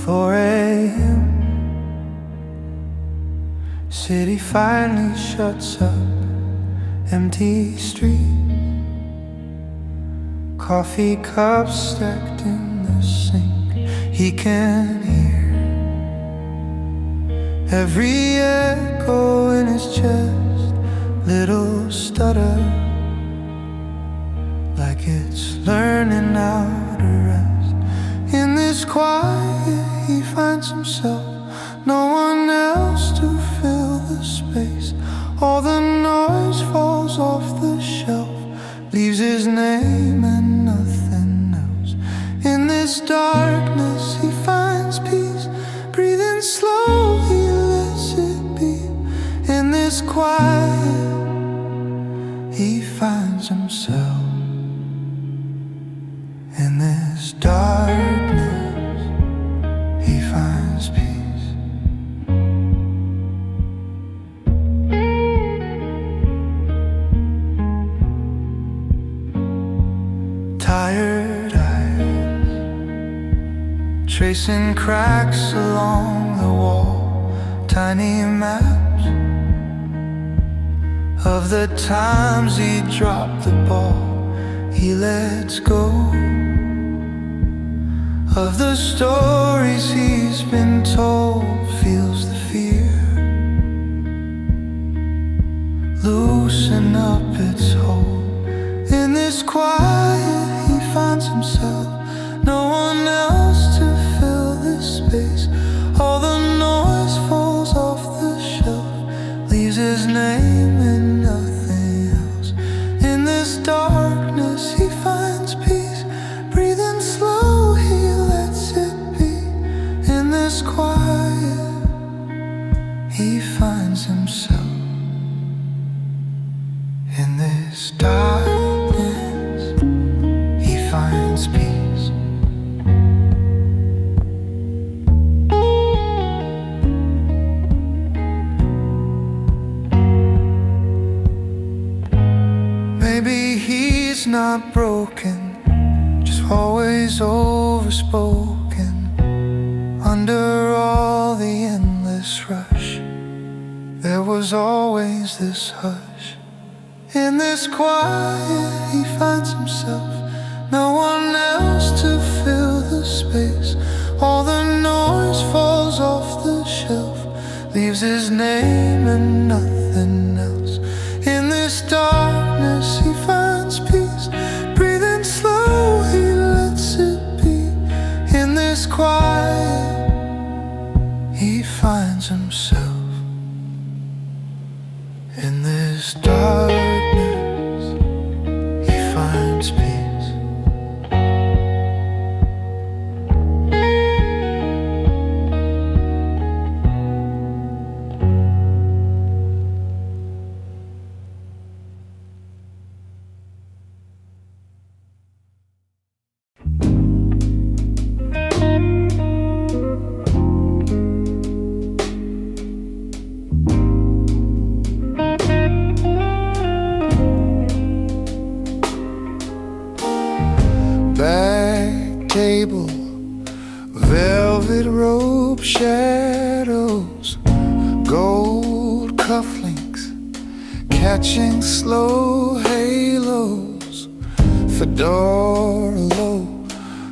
4 a.m. City finally shuts up. Empty street, coffee cups stacked in the sink. He can hear every echo in his chest, little stutter, like it's learning how to rest. In this quiet he finds himself, no one else to fill the space. All the noise falls off the shelf, leaves his name and nothing else. In this darkness he finds peace, breathing slow he lets it be. In this quiet he finds himself. In this darkness he finds peace. Tired eyes tracing cracks along the wall, tiny maps of the times he dropped the ball. He lets go of the stories he's been told, feels the fear loosen up its hold. In this quiet he finds himself, no one else to fill this space. All the noise falls off the shelf, leaves his name and nothing else. In this darkness he finds peace, breathing slow he lets it be. In this quiet he finds himself. In this darkness he finds peace. Maybe he's not broken, just always overspoken. Under all the endless rush, there was always this hush. In this quiet he finds himself, no one else to fill the space. All the noise falls off the shelf, leaves his name and nothing else. In this darkness he finds peace, breathing slow he lets it be. In this quiet he finds himself. In this darkness he finds peace. Back table, velvet robe, shadows, gold cufflinks, catching slow halos, fedora low,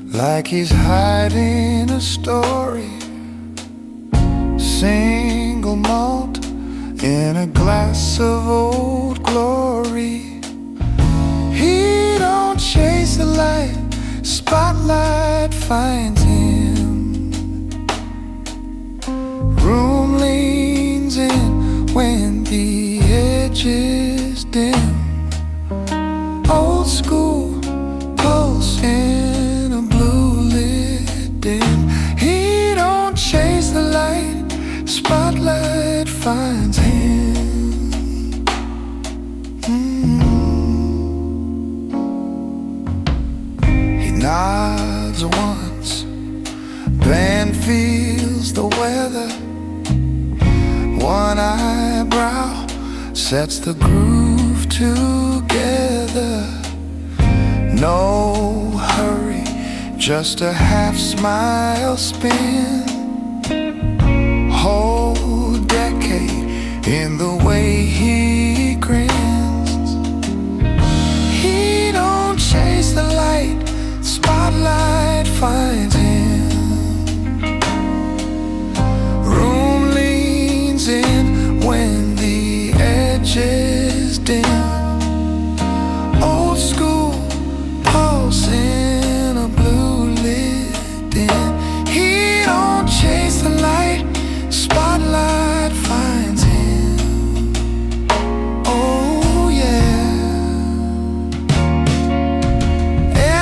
like he's hiding a story. Single malt in a glass of old glory. He don't chase the light, spotlight finds him. Room leans in when the edge is dim. Old school pulse in a blue lit dim. He don't chase the light, spotlight finds him. Nods once, band feels the weather. One eyebrow sets the groove together. No hurry, just a half smile spin, whole decade in the way he grins. He don't chase the light, spotlight finds him. Room leans in when the edges dim. Old school pulse in a blue lit din. He don't chase the light, spotlight finds him. Oh yeah.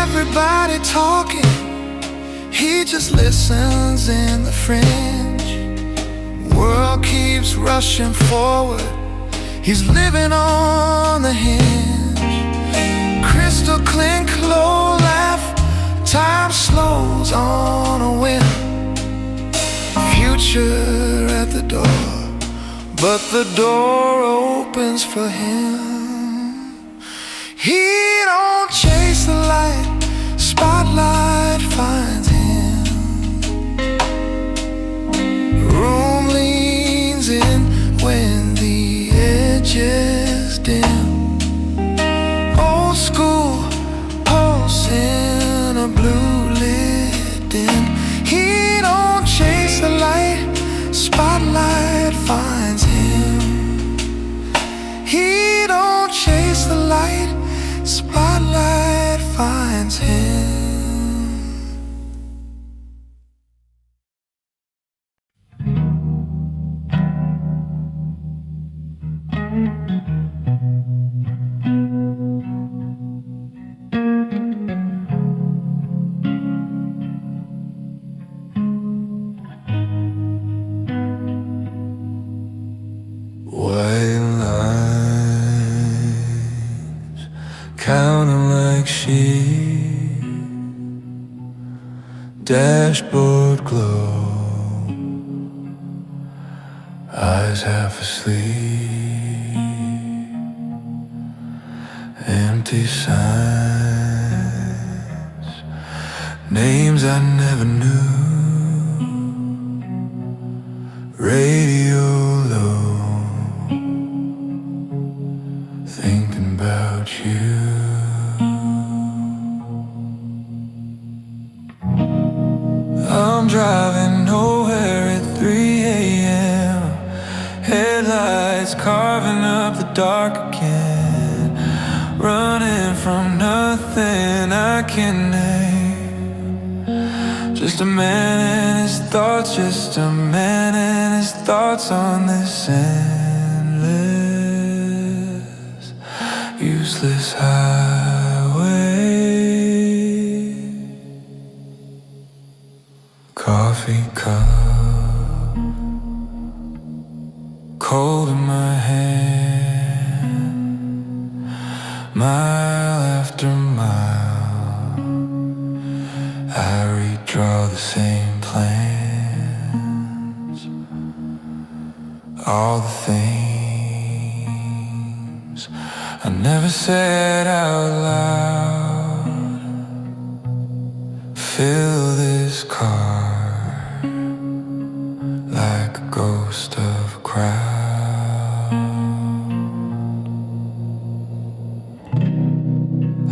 Everybody talking, he just listens in the fringe. World keeps rushing forward, he's living on the hinge. Crystal clink, low laugh, time slows on a whim. Future at the door, but the door opens for him. He don't chase the light, spotlight finds him. Room leans in when the edges dim. Old school pulse in a blue lit din. He don't chase the light, spotlight finds him. He don't chase the light, spotlight finds him. White lines, counting like sheep, dashboard glow, eyes half asleep, empty signs, names I never knew, radio low, thinking about you. I'm driving nowhere at 3 a.m. Headlights carving up the dark again. Running from nothing I can name. Just a man and his thoughts, just a man and his thoughts on this endless, useless highway. Coffee cup, cold in my hand, mile after mile, I redraw the same plans. All the things I never said out loud fill this car like a ghost of a crowd.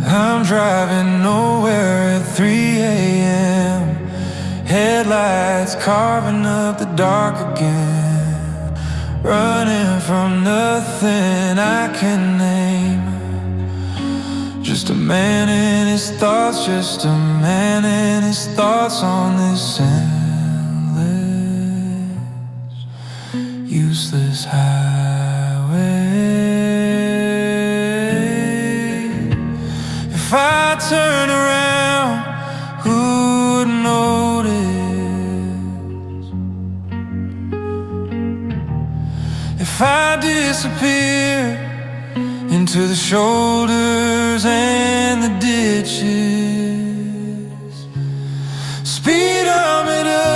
I'm driving nowhere at 3 a.m. Headlights carving up the dark again. Running from nothing I can name. Just a man and his thoughts, just a man and his thoughts on this endless, useless highway. If I turn around, who would notice? If I disappear into the shoulders and the ditches, speedometer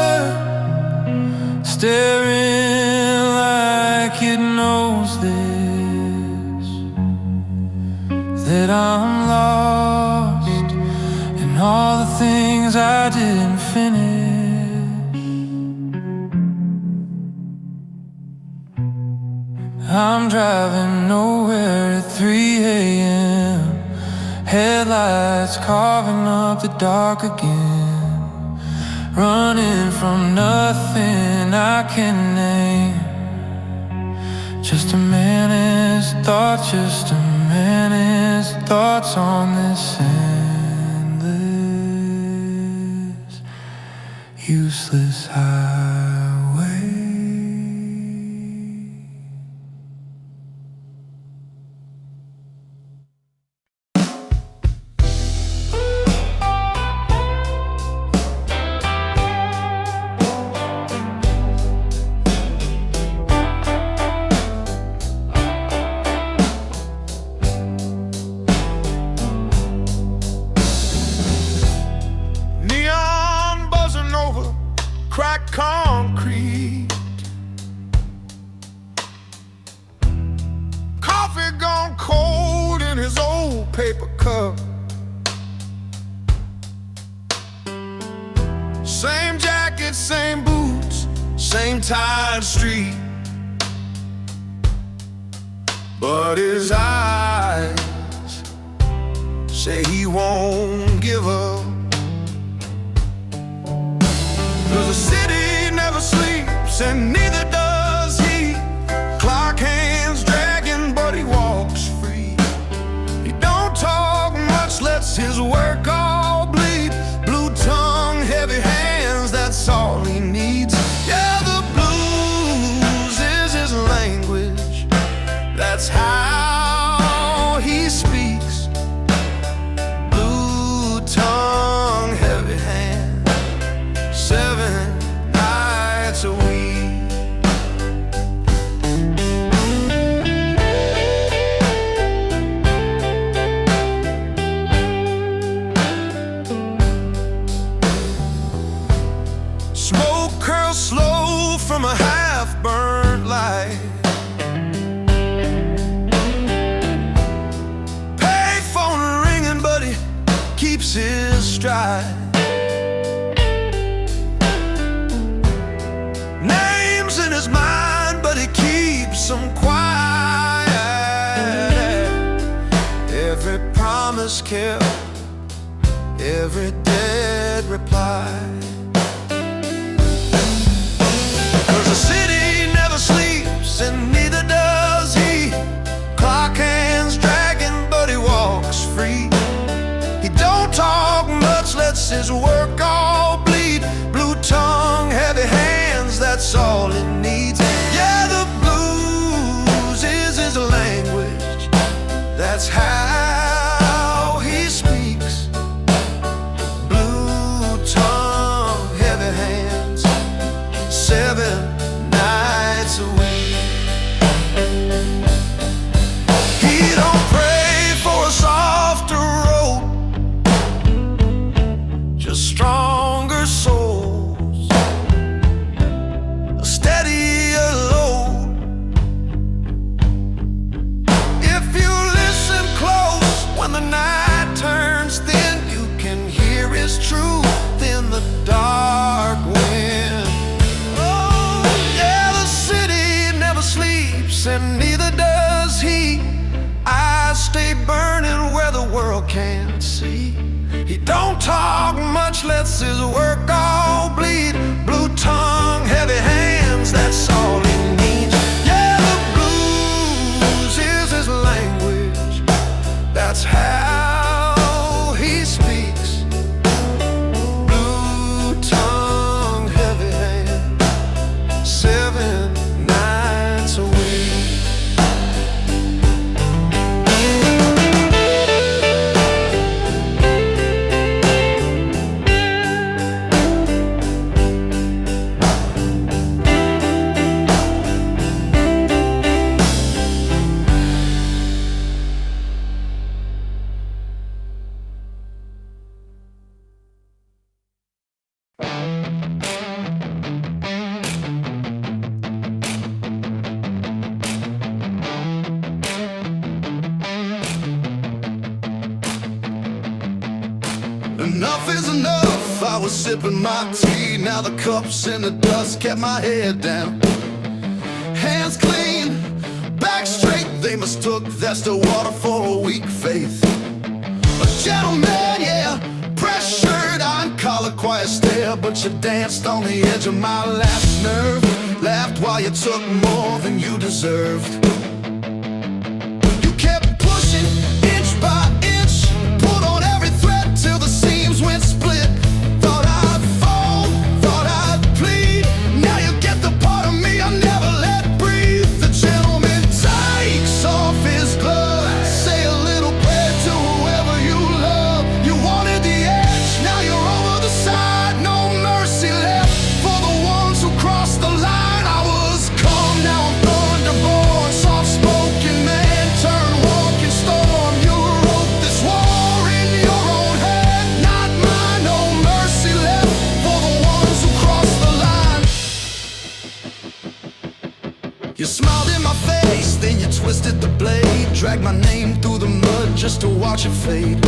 staring like it knows this, that I'm lost in all the things I I'm driving nowhere at 3 a.m. Headlights carving up the dark again. Running from nothing I can name. Just a minute's thought, just a minute's thoughts on this endless, useless highway. Cracked concrete, coffee gone cold in his old paper cup. Same jacket, same boots, same tired street, but his eyes say he won't give up. 'Cause the city never sleeps and neither does he. Clock hands dragging, but he walks free. He don't talk much, lets his work all bleed. Blue tongue, heavy hands, that's all he needs. Yeah, the blues is his language. That's how he speaks. Blue tongue, heavy hands, 7 nights a week. Smoke curls slow from a half-burnt light. Payphone ringing, but he keeps his stride. Names in his mind, but he keeps them quiet. Every promise kept, every dead reply. 'Cause the city never sleeps and neither does he. Clock hands dragging, but he walks free. He don't talk much, lets his work all bleed. Blue tongue, heavy hands, that's all it needs. Yeah, the blues is his language. That's how he speaks. Blue tongue, heavy hands, 7 nights a week. He don't pray for a softer road, just stronger souls, a steadier load. If you listen close when the night turns thin, you can hear his truth in the dark wind. Oh, yeah, the city never sleeps and neither does he. Eyes stay burning where the world can't see. He don't talk much, lets his work all bleed. Blue tongue, heavy hands, that's all he needs. Yeah, the blues is his language. That's how he speaks. Blue tongue, heavy hands, 7 nights a week. Enough is enough, I was sipping my tea. Now the cups in the dust kept my head down. Hands clean, back straight. They mistook their still water for a weak faith. A gentleman, yeah, pressured on collar, quiet stare, but you danced on the edge of my last nerve. Laughed while you took more than you deserved. You kept pushing inch by inch, pulled on every thread till the seams went split. Thought I'd fall, thought I'd plead. Now you get the part of me I never let breathe. The gentleman takes off his gloves, say a little prayer to whoever you love. You wanted the edge, now you're over the side. No mercy left for the ones who crossed the line. I was calm, now I'm thunderborn, soft-spoken man turned walking storm. You wrote this war in your own head, not mine. No mercy left for the ones who crossed the line. You smiled in my face, then you twisted the blade, dragged my name through the mud just to watch it fade.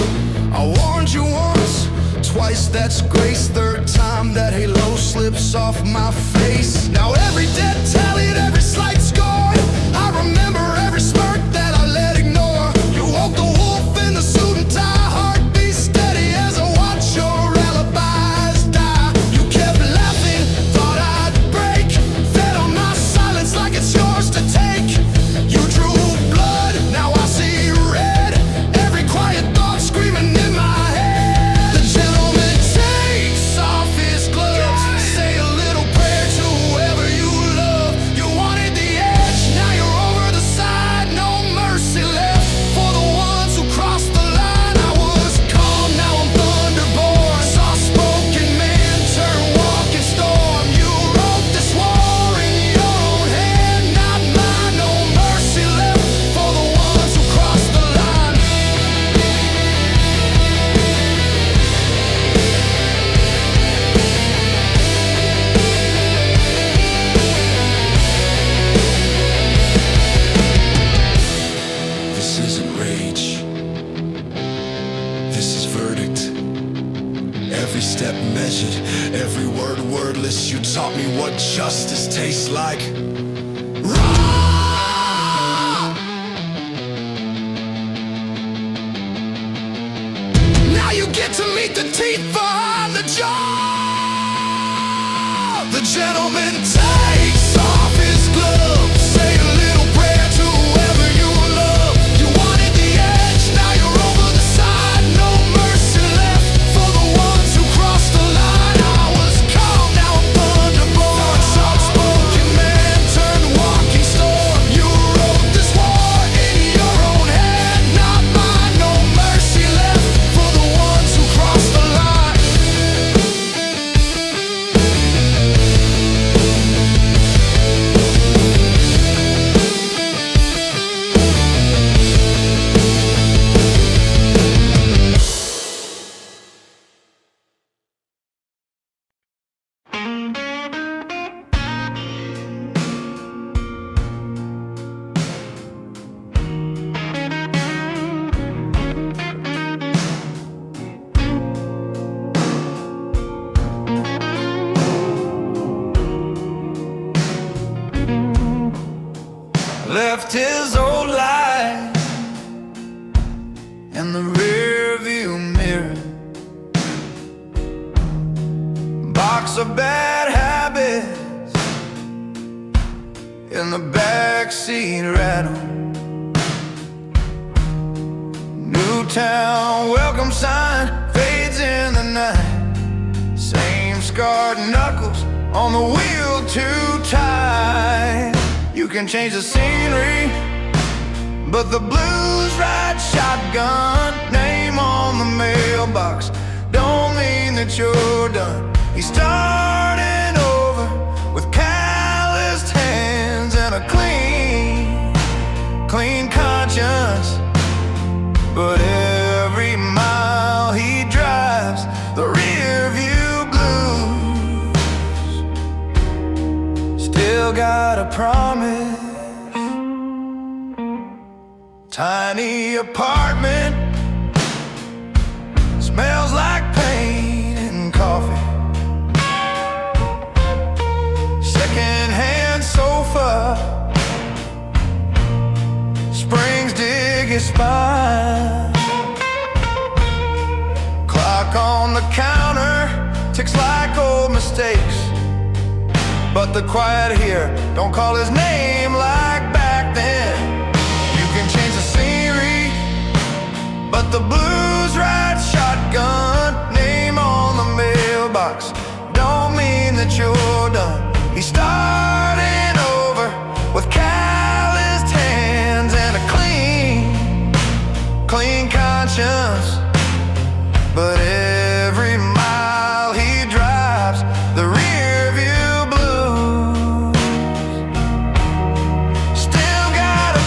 I warned you once, twice that's grace, third time that halo slips off my face. Now every debt tallied, every slight score, I remember every smirk that I let ignore. You woke the wolf in the suit and tie, heartbeat steady as I watch your alibis die. You kept laughing, thought I'd break, fed on my silence like it's yours to take. You drew blood, now I see red, every quiet thought screaming in my head. The gentleman takes off his gloves, say a little prayer to whoever you love. You wanted the edge, now you're over the side. No mercy left for the ones who crossed the line. I was calm, now I'm thunderborn, soft-spoken man turned walking storm. You wrote this war in your own hand, not mine. No mercy left for the ones who crossed the line. This isn't rage, this is verdict. Every step measured, every word wordless. You taught me what justice tastes like. Raw! Now you get to meet the teeth behind the jaw. The gentleman takes off his gloves, say a little prayer to whoever you love. You wanted the edge, now you're over the side. No mercy left for the ones who crossed the line. I was calm, now I'm thunderborn, soft-spoken man turned walking storm. You wrote this war in your own head, not mine. No mercy left for the ones who crossed the line. Left his old light in the rearview mirror, box of bad habits in the backseat rattle. New town welcome sign fades in the night, same scarred knuckles on the wheel too tight. You can change the scenery, but the blues ride shotgun. Name on the mailbox don't mean that you're done. He's starting over with calloused hands and a clean conscience. But every mile he drives, the rear view blues still got a promise. Tiny apartment, smells like paint and coffee. Second-hand sofa, your spine. Clock on the counter ticks like old mistakes, but the quiet here don't call his name like back then. You can change the scenery, but the blues ride shotgun. Name on the mailbox don't mean that you're done. He's starting over with calloused hands and a clean conscience. But every mile he drives, the rear view blues still got a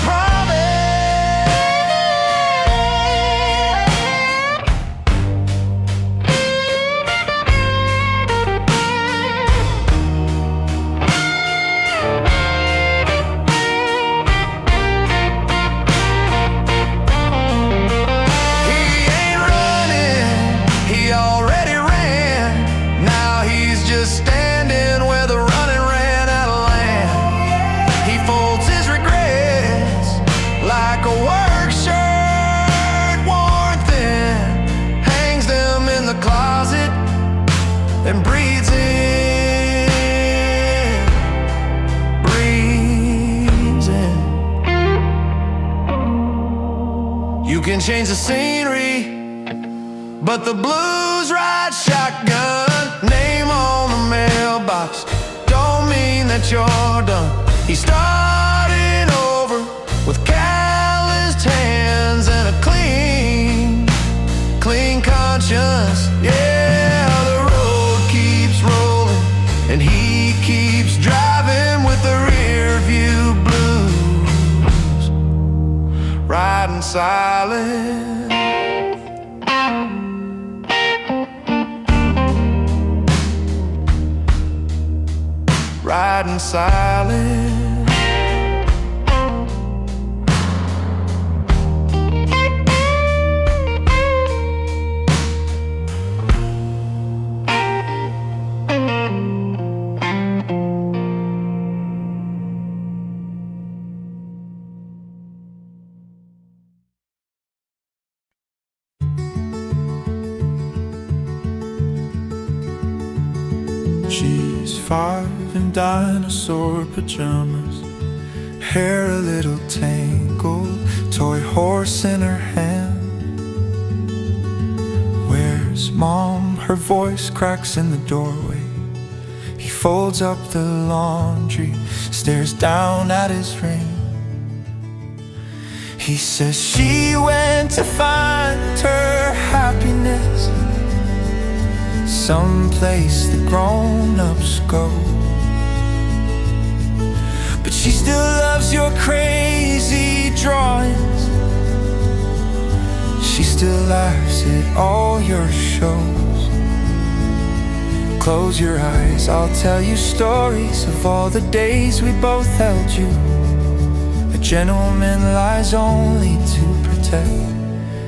standing where the running ran out of land. He folds his regrets like a work shirt worn thin, hangs them in the closet and breathes in, breathes in. You can change the scenery, but the blues ride shotgun. Name on the mailbox don't mean that you're done. He's starting over with calloused hands and a clean conscience. Yeah, the road keeps rolling and he keeps driving with the rear view blues, riding silent. Riding silent. She's 5 in dinosaur pajamas, hair a little tangled, toy horse in her hand. Where's Mom? Her voice cracks in the doorway. He folds up the laundry, stares down at his ring. He says she went to find her happiness someplace the grown-ups go. But she still loves your crazy drawings. She still laughs at all your shows. Close your eyes, I'll tell you stories of all the days we both held you. A gentleman lies only to protect,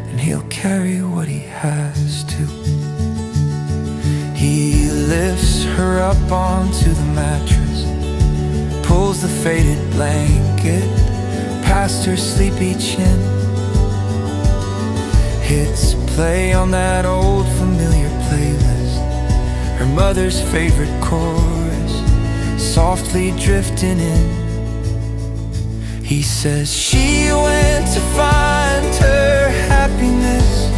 and he'll carry what he has to. He lifts her up onto the mattress, pulls the faded blanket past her sleepy chin, hits play on that old familiar playlist, her mother's favorite chorus, softly drifting in. He says she went to find her happiness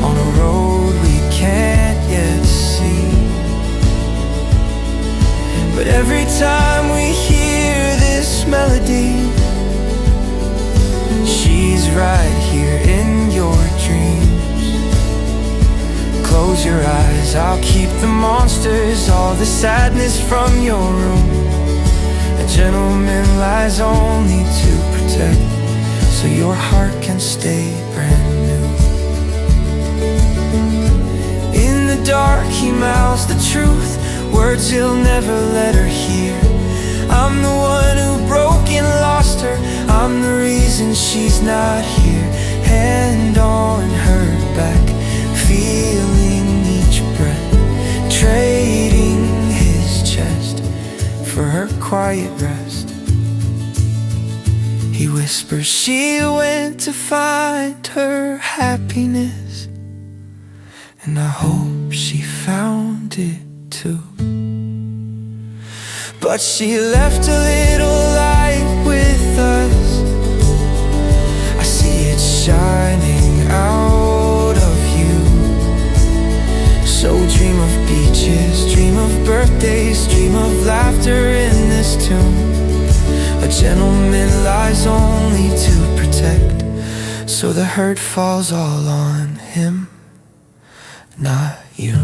on a road we can't yet see. But every time we hear this melody, she's right here in your dreams. Close your eyes, I'll keep the monsters, all the sadness from your room. A gentleman lies only to protect, so your heart can stay brand new. In the dark he mouths the truth, words he'll never let her hear. I'm the one who broke and lost her, I'm the reason she's not here. Hand on her back, feeling each breath, trading his chest for her quiet rest. He whispers she went to find her happiness, and I hope she found it too. But she left a little light with us. I see it shining out of you. So dream of beaches, dream of birthdays, dream of laughter in this tune. A gentleman lies only to protect, so the hurt falls all on him, not you.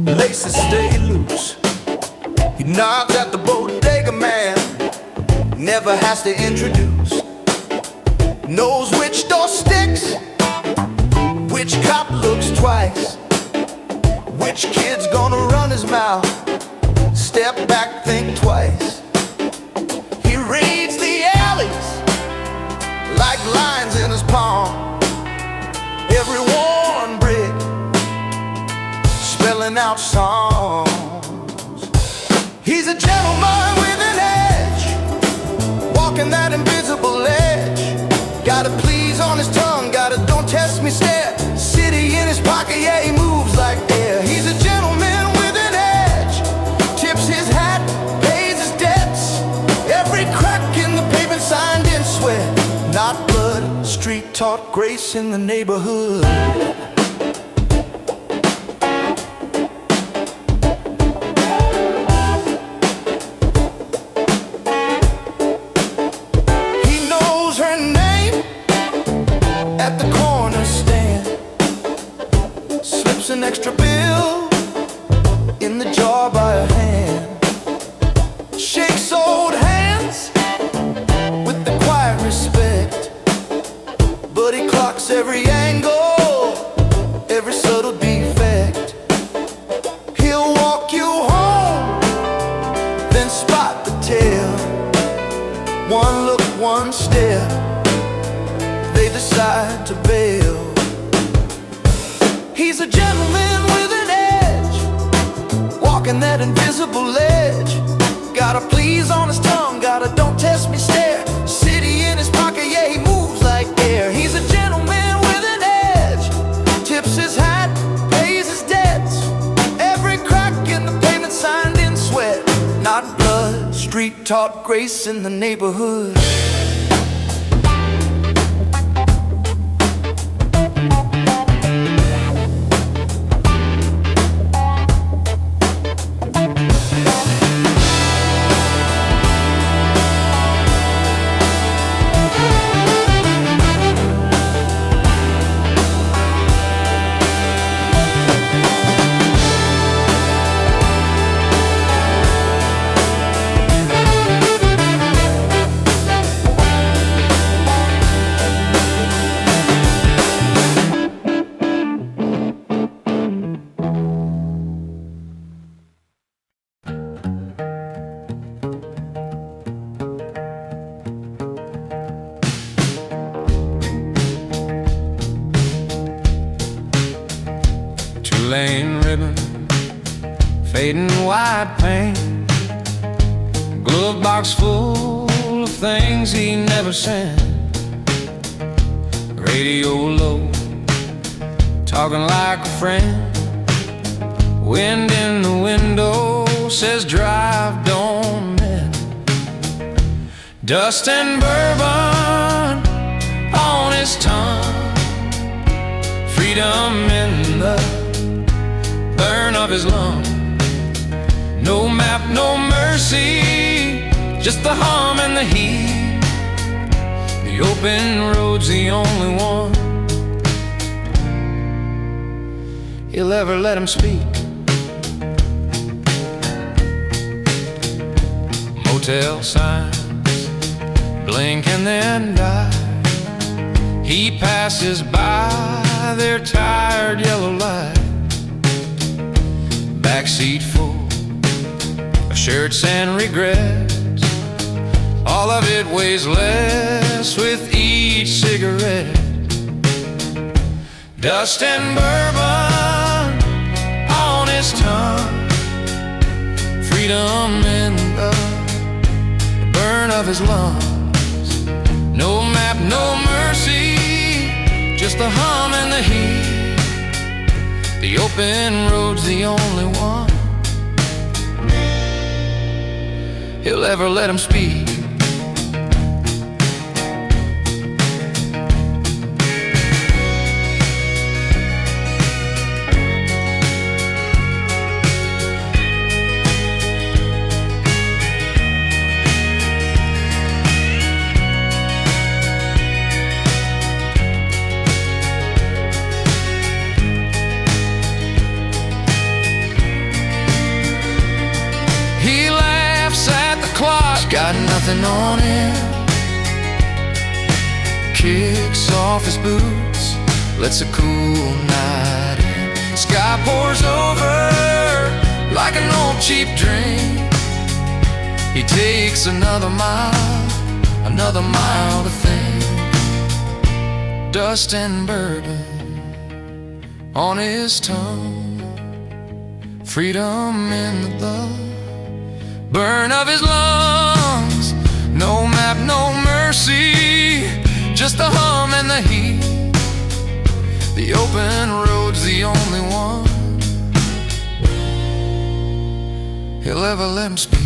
Laces stay loose. He knocks at the bodega man, never has to introduce. Knows which door sticks, which cop looks twice, which kid's gonna run his mouth. Step back, think twice. He reads the alleys like lines in his palm. Every worn brick spelling out songs. He's a gentleman with an edge, walking that invisible edge. Got a please on his tongue, got a don't test me stare. City in his pocket, yeah, he moves like air. He's a gentleman with an edge, tips his hat, pays his debts. Every crack in the pavement signed in sweat, not blood. Street taught grace in the neighborhood. An extra bill in the jar by her hand, shakes old hands with the quiet respect, but he clocks every angle, every subtle defect. He'll walk you home, then spot the tail. One look, one stare, they decide to bail. He's a gentleman with an edge, walking that invisible ledge. Got a please on his tongue, got a don't test me stare. City in his pocket, yeah, he moves like air. He's a gentleman with an edge, tips his hat, pays his debts. Every crack in the pavement signed in sweat, not blood. Street taught grace in the neighborhood. Lane ribbon, fading white paint, glove box full of things he never sent, radio low, talking like a friend, wind in the window says drive, don't mend, dust and bourbon on his tongue, freedom in the burn of his lung. No map, no mercy, just the hum and the heat. The open road's the only one. you'll ever let him speak. Motel signs blink and then die. He passes by their tired yellow light. Backseat full of shirts and regrets. All of it weighs less with each cigarette. Dust and bourbon on his tongue, freedom in the burn of his lungs. No map, no mercy, just the hum and the heat. The open road's the only one he'll ever let him speak. Got nothing on him. Kicks off his boots, lets a cool night in. Sky pours over like an old cheap drink. He takes another mile to think. Dust and bourbon on his tongue, freedom in the blood, burn of his lungs. No map, no mercy, just the hum and the heat. The open road's the only one he'll ever let him speak.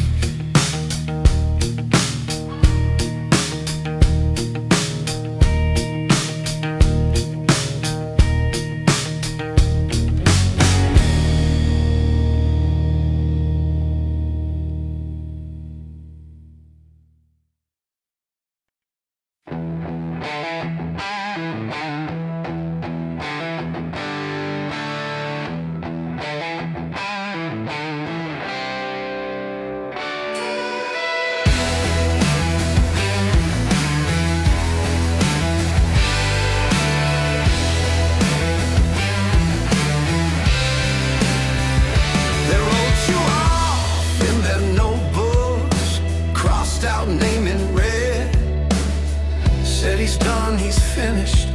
He's done, he's finished.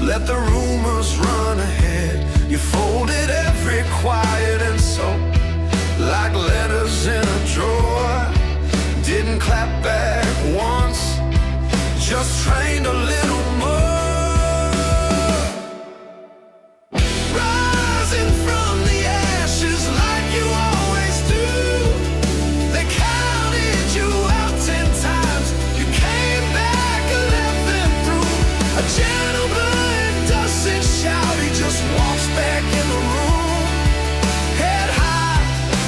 Let the rumors run ahead. You folded every quiet and so like letters in a drawer. Didn't clap back once, just trained a little more. Rising from the ashes like you always do. They counted you out 10 times. You came back 11 through. A gentleman doesn't shout, he just walks back in the room. Head high,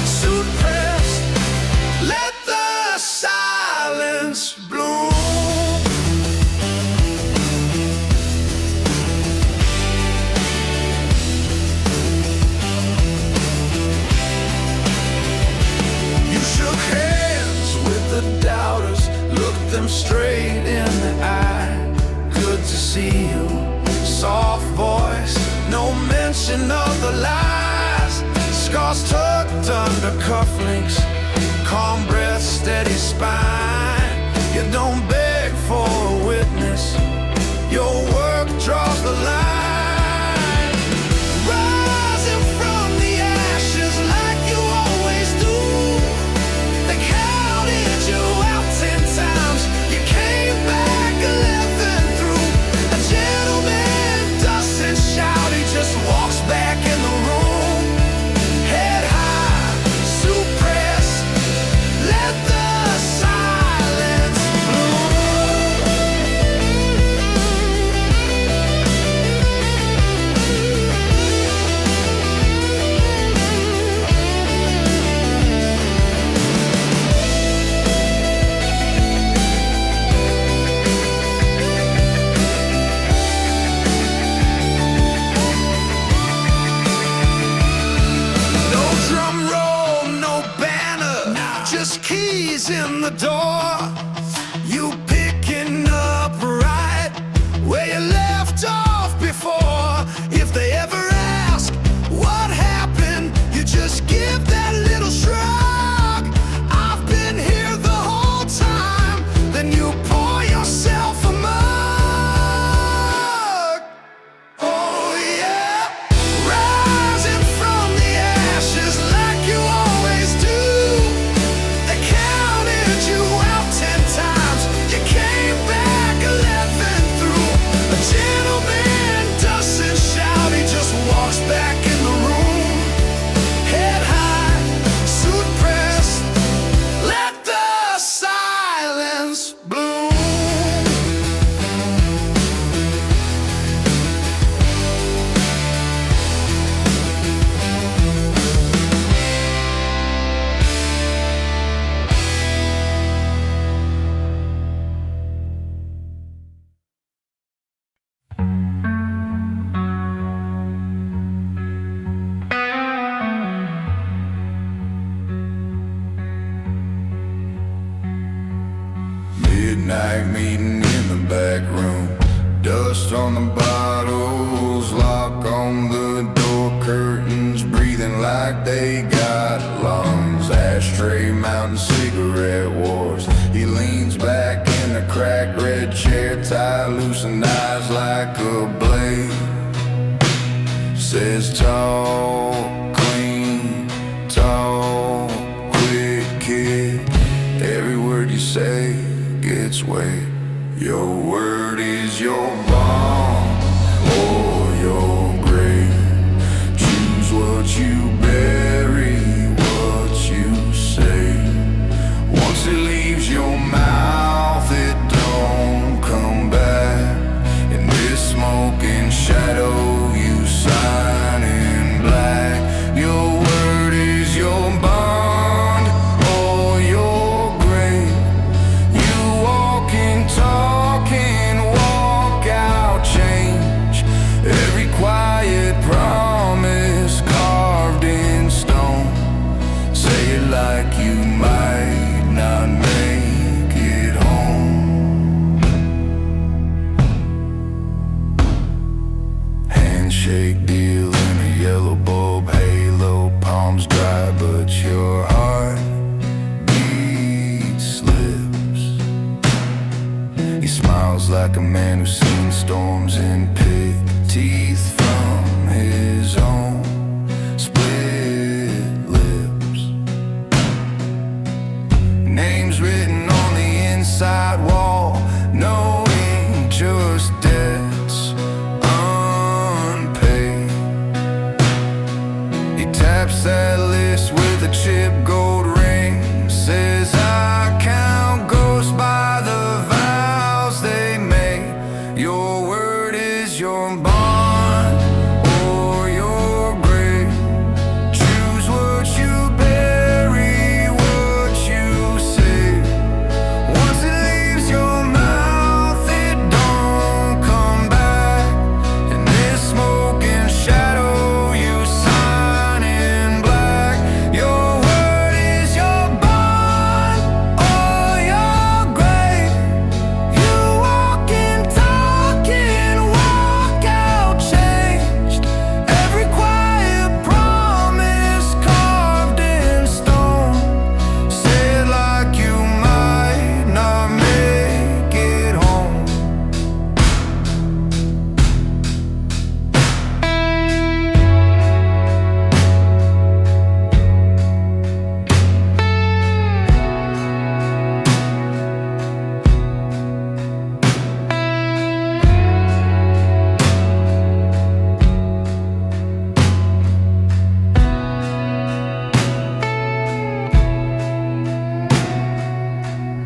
suit pressed, let the silence bloom. You shook hands with the doubters, looked them straight in the eye. Good to see you, soft voice, no mention of the lies. Scars tucked under cufflinks, calm breath, steady spine. You don't beg for a witness, your work draws the line. Rising from the ashes like you always do. They counted you out 10 times. You came back 11 through. A gentleman doesn't shout, he just walks back in the room. Head high, suit pressed, let the silence bloom. on the bottles, lock on the door curtains, breathing like they got lungs. Ashtray, mountain, cigarette wars. He leans back in the cracked red chair, tie loosened eyes like a blade. Says tall, clean, tall, quick kid. Every word you say gets weight. Your word is your bond or your grave. Choose what you bury, what you say. Once it leaves your mouth, it don't come back. In this smoking shadow, you sign in black. Your word is your bond or your grave. You walk and talk and walk out change. Every quiet promise carved in stone. Say it like you might not make it home. Handshake deal in a yellow bulb halo. Palms dry but your heart beat slips. He smiles like a man who's seen storms and picked teeth from his own split lips. Names written on the inside wall, no ink, just debts unpaid. He taps that list with a chipped gold ring. Says I count ghosts by the vows they made. Your word is your bond or your grave. Choose what you bury, what you say. Once it leaves your mouth, it don't come back. In this smoking shadow, you sign in black. Your word is your bond or your grave. You walk and talk and walk out changed. Every quiet promise carved in stone. Say it like you might not make it home.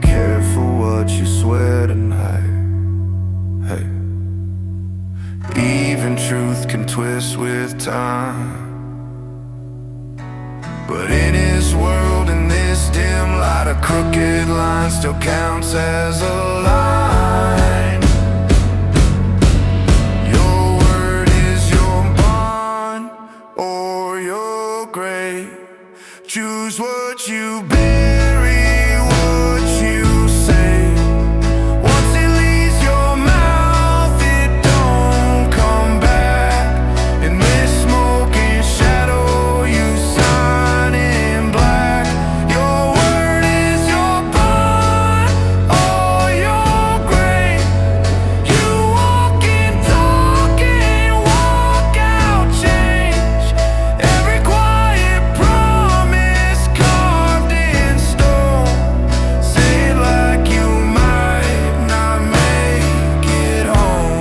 Careful what you swear tonight. Hey, even truth can twist with time. But in his world, in this dim light, a crooked line still counts as a line. Your word is your bond or your grave. Choose what you bury, what you say. Once it leaves your mouth, it don't come back. In this smoking shadow, you sign in black. Your word is your bond or your grave. You walk and talk and walk out change. Every quiet promise carved in stone. Say it like you might not make it home.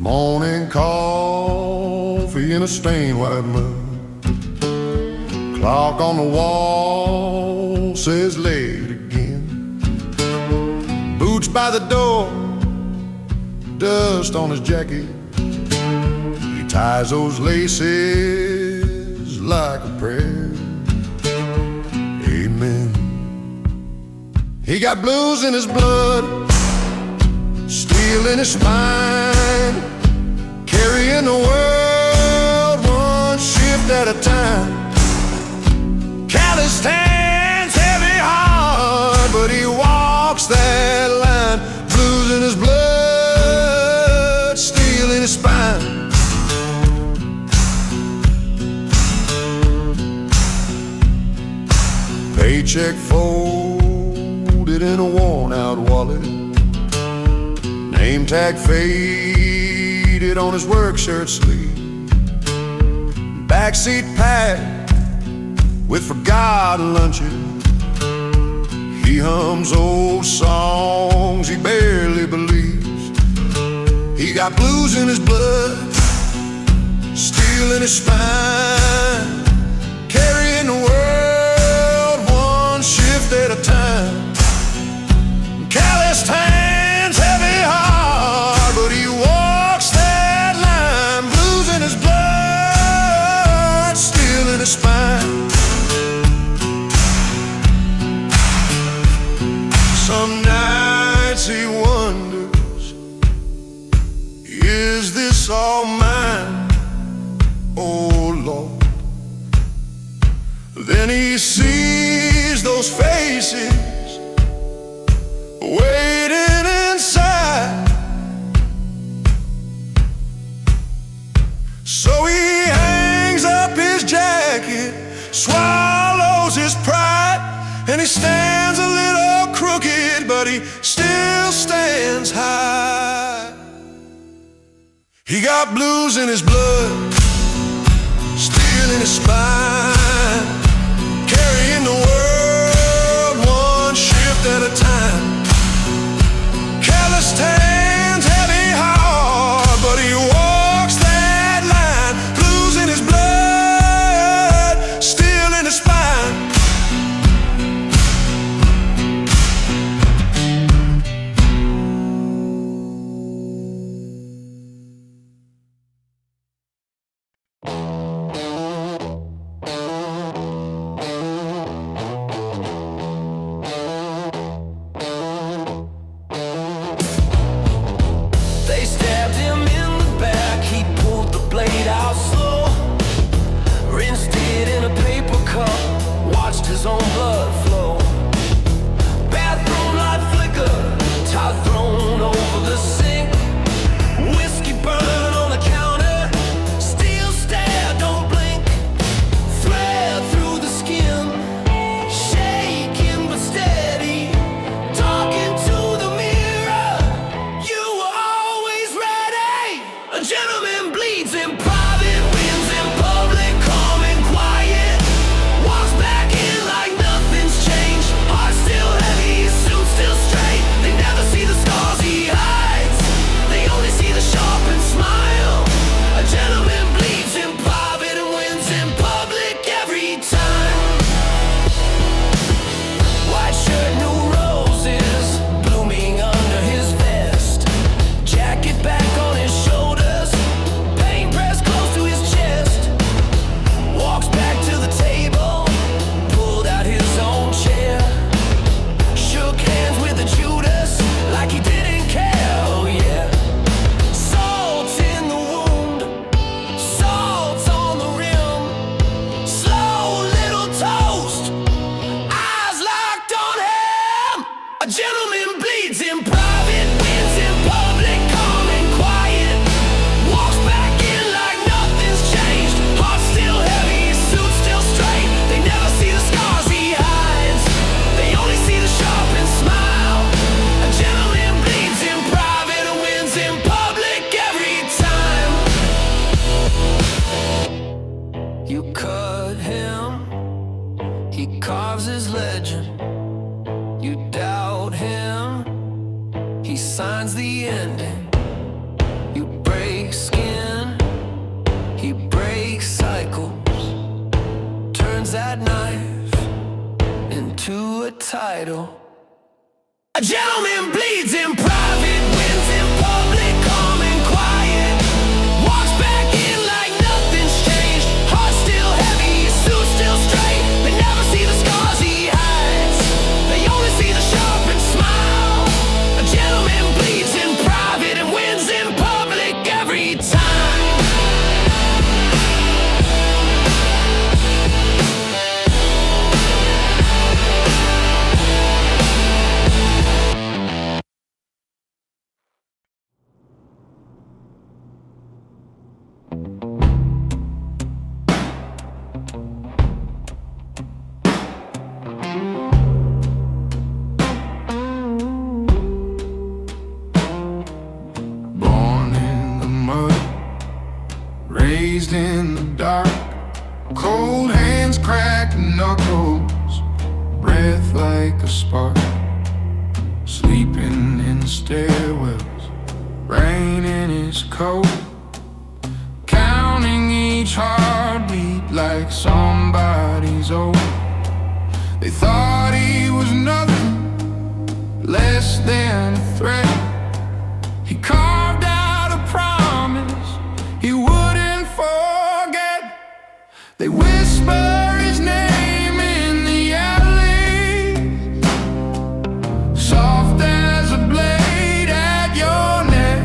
Morning coffee in a stained white mug. Clock on the wall says late again. Boots by the door, dust on his jacket. He ties those laces like a prayer. Amen. He got blues in his blood, steel in his spine, carrying the world one shift at a time. Calloused hands, heavy heart, but he walks that line. Blues in his blood, steel in his spine. Paycheck folded in a worn-out wallet, name tag faded on his work shirt sleeve, backseat packed with forgotten lunches. He hums old songs he barely believes. He got blues in his blood, steel in his spine, carrying the world one shift at a time. Calloused hands, heavy heart, but he walks that line. Blues in his blood, steel in his spine. Some nights he wonders, is this all mine? Oh Lord. Then he sees those faces waiting inside. So he hangs up his jacket, swallows his pride, and he stands a little crooked, but he still stands high. He got blues in his blood, steel in his spine, carrying the world one shift at a time. Calloused hands, heavy heart, but he walks that line. Blues in his blood, steel in his spine. They stabbed him in the back, he pulled the blade out slow, rinsed it in a paper cup, watched his own blood flow. Bathroom light flicker, towel thrown over the sink, whiskey burn on the counter, steel stare, don't blink, thread through the skin, shaking but steady, talking to the mirror. You were always ready. A gentleman bleeds in private, wins in public, calm and quiet, walks back in like nothing's changed, heart still heavy, suit still straight. They never see the scars he hides, they only see the sharpened smile. A gentleman bleeds in private and wins in public every time. White shirt, new roses blooming under his vest, jacket back on his shoulders, paint pressed close to his chest. Walks back to the table, pulled out his own chair, shook hands with a Judas like he didn't care. Oh yeah. Salt in the wound, salt on the rim, slow little toast, eyes locked on him. A gentleman bleeds in private, wins in public, calm and quiet, walks back in like nothing's changed, heart still heavy, suit still straight. They never see the scars he hides, they only see the sharpened smile. A gentleman bleeds in private and wins in public every time. You cut him, he carves his legend. You doubt him, he signs the ending. You break skin, he breaks cycles, turns that knife into a title. A gentleman bleeds in private, wins in public, calm and quiet, walks back in dazed in the dark. Cold hands, cracked knuckles, breath like a spark. Sleeping in stairwells, rain in his coat, counting each heartbeat like somebody's old. They thought he was nothing less than a threat. He carved out a promise he wouldn't forget. They whisper his name in the alley, soft as a blade at your neck.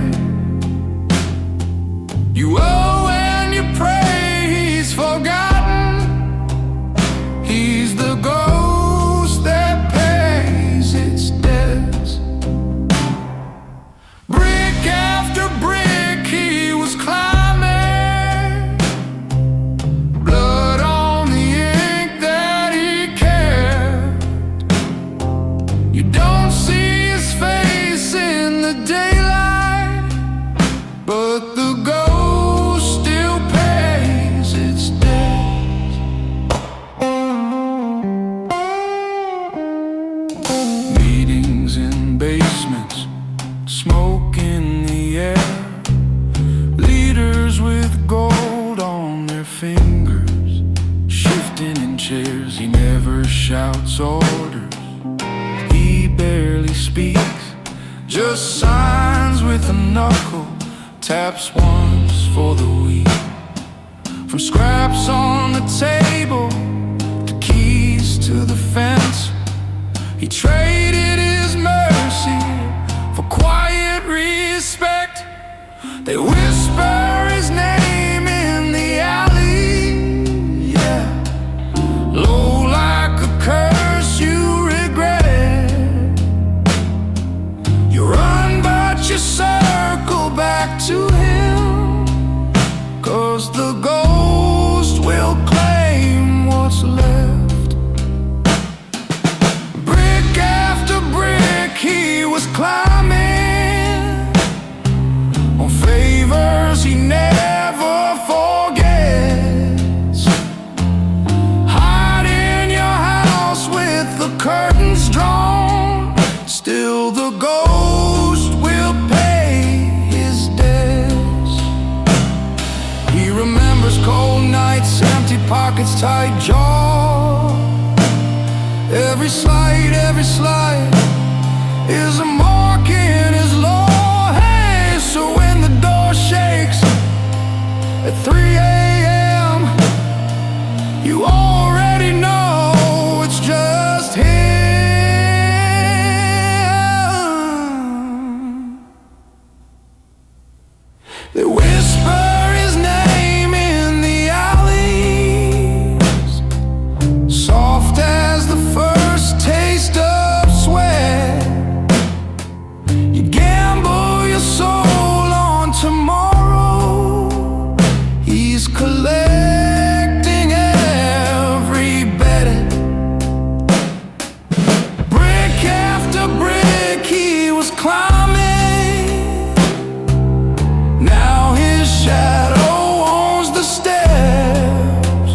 You owe and you pray he's forgotten. He's the ghost that pays its debts. Brick after brick he was climbing, blood on the ink that he kept. You don't see his face in the daylight, but the ghost still pays its debts. Meetings in basements, smoke in the air, leaders with gold on their fingers, shifting in chairs. He never shouts orders, he barely speaks, just signs with a knuckle, taps once for the week. From scraps on the table to keys to the fence, he traded his mercy for quiet respect. They whisper his name in the alley, yeah, low like a curse you regret. You run but you circle back to him, 'cause the ghost will claim what's left. Brick after brick he was climbing, on favors he never forgets. Hide in your house with the curtains drawn, still the ghost will pay his debts. He remembers cold nights, empty pockets, tight jaw. Every slide is a mark in his law. Hey, so when the door shakes at 3 a.m., you already know it's just him. They whisper his name in the alleys, soft as the first taste of sweat. You gamble your soul on tomorrow, he's collecting every bet. Brick after brick he was climbing, now his shadow owns the steps.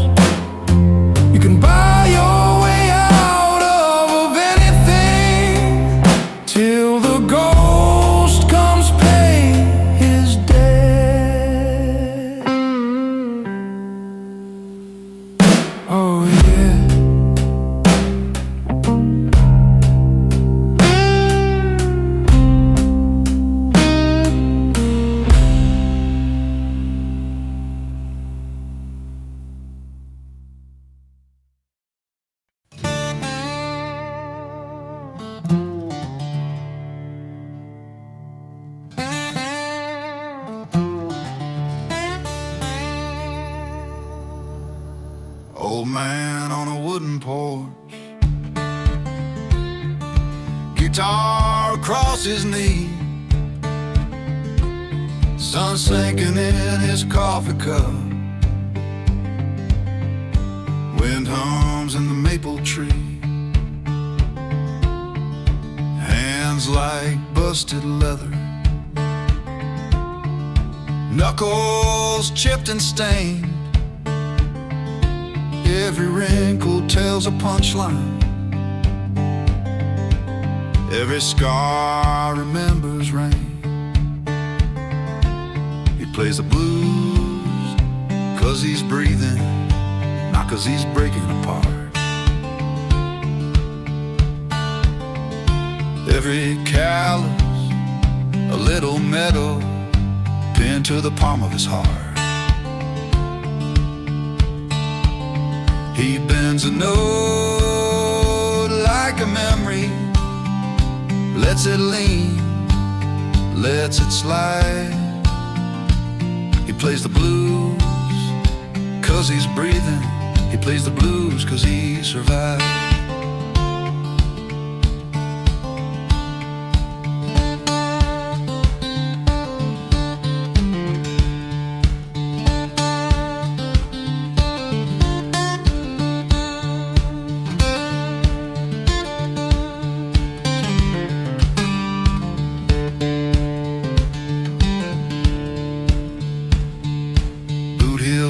You can buy your way out of anything till the ghost comes pay his debt. Oh yeah. Old man on a wooden porch, guitar across his knee, sun sinking in his coffee cup, wind hums in the maple tree, hands like busted leather, Knuckles chipped and stained, every wrinkle tells a punchline. Every scar remembers rain. He plays the blues 'cause he's breathing, not 'cause he's breaking apart. Every callus, a little metal pinned to the palm of his heart. He bends a note like a memory, lets it lean, lets it slide. He plays the blues 'cause he's breathing. He plays the blues 'cause he survived.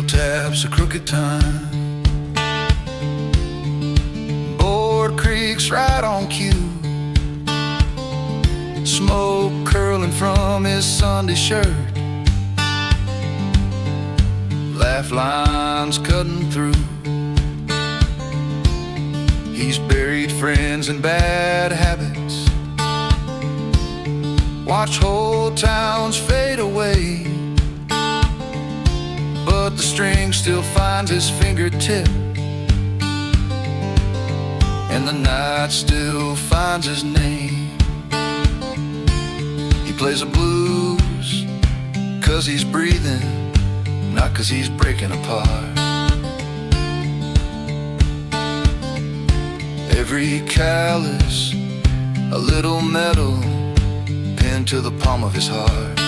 Taps a crooked time, board creaks right on cue, smoke curling from his Sunday shirt, laugh lines cutting through. He's buried friends and bad habits, watch whole towns fade away, but the string still finds his fingertip, and the night still finds his name. He plays the blues 'cause he's breathing, not 'cause he's breaking apart. Every callus, a little metal pinned to the palm of his heart.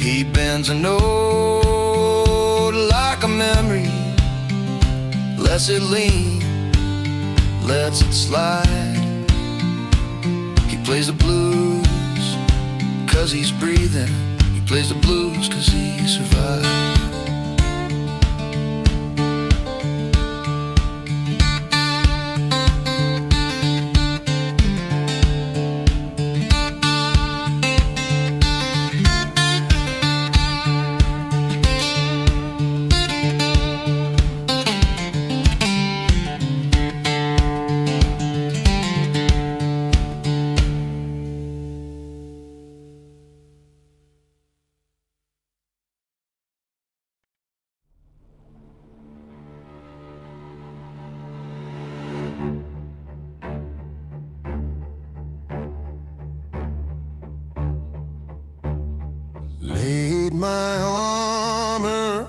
He bends a note like a memory, lets it lean, lets it slide. He plays the blues 'cause he's breathing. He plays the blues 'cause he survived. Laid my armor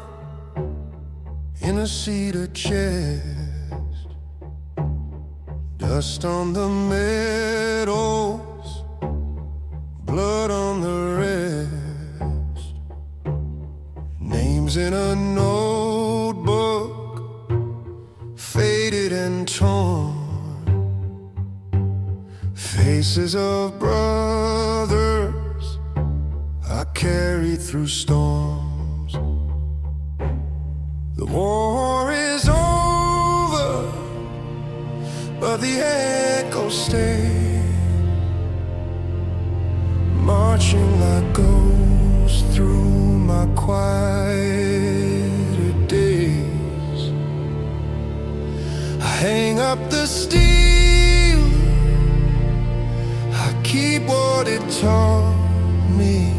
in a cedar chest, dust on the meadows, blood on the rest, names in a notebook, faded and torn, faces of brothers I carried through storms. The war is over, but the echoes stay, marching like ghosts through my quieter days. I hang up the steel, I keep what it taught me.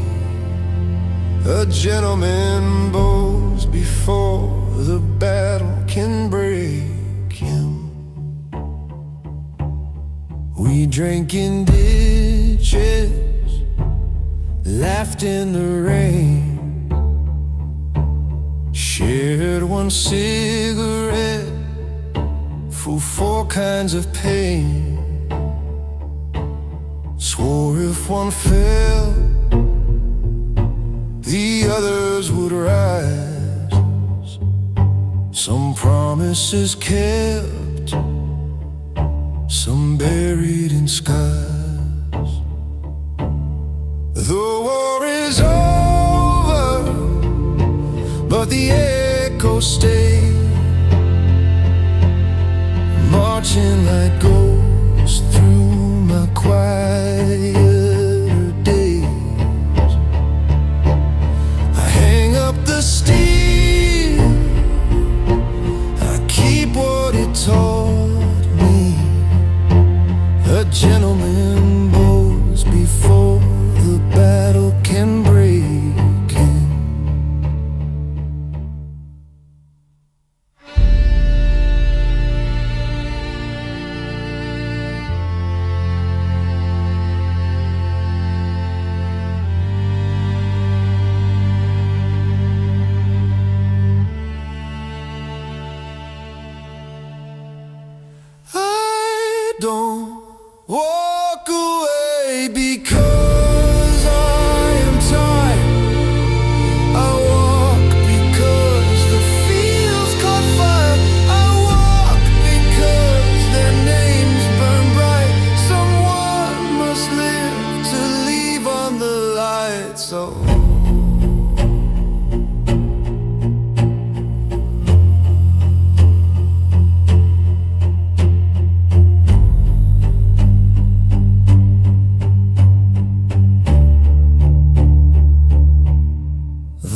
A gentleman bows before the battle can break him. We drank in ditches, laughed in the rain, shared one cigarette for 4 kinds of pain. Swore if one fell, the others would rise. Some promises kept, some buried in skies. The war is over, but the echoes stay, marching like ghosts through my quieter days. I hang up the steel, I keep what it taught me. A gentleman bows before the battle can break him. I don't walk away because I am tired. I walk because the fields caught fire. I walk because their names burn bright. Someone must live to leave on the light. So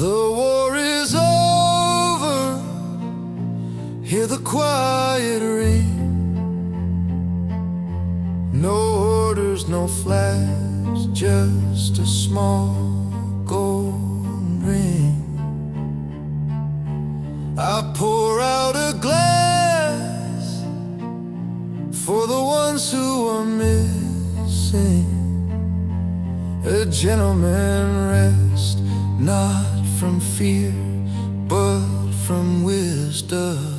the war is over, hear the quiet ring. No orders, no flags, just a small gold ring. I pour out a glass for the ones who are missing. A gentleman rest, not from fear, but from wisdom.